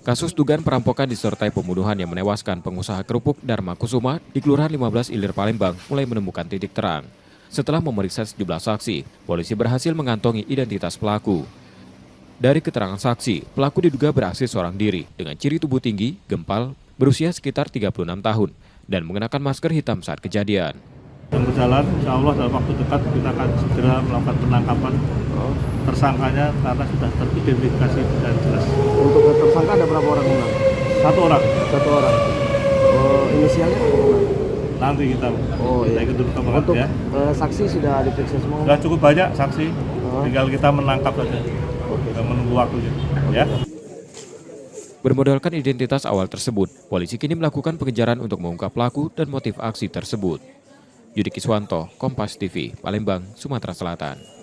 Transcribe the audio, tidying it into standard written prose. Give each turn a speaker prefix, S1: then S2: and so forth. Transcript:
S1: Kasus dugaan perampokan disertai pembunuhan yang menewaskan pengusaha kerupuk Dharma Kusuma di Kelurahan 15 Ilir Palembang mulai menemukan titik terang. Setelah memeriksa sejumlah saksi, polisi berhasil mengantongi identitas pelaku. Dari keterangan saksi, pelaku diduga beraksi seorang diri dengan ciri tubuh tinggi, gempal, berusia sekitar 36 tahun, dan mengenakan masker hitam saat kejadian.
S2: Yang berjalan, insya Allah dalam waktu dekat kita akan segera melakukan penangkapan tersangkanya karena sudah teridentifikasi dan jelas.
S3: Untuk tersangka ada berapa orang?
S2: Satu orang.
S3: Satu orang. Inisialnya apa?
S2: Nanti kita ikut dulu ke
S3: Untuk
S2: ya.
S3: Saksi sudah diperiksa semua?
S2: Sudah cukup banyak saksi, tinggal kita menangkap saja. Kita menunggu waktunya. Ya.
S1: Bermodalkan identitas awal tersebut, polisi kini melakukan pengejaran untuk mengungkap pelaku dan motif aksi tersebut. Yudi Kiswanto, Kompas TV, Palembang, Sumatera Selatan.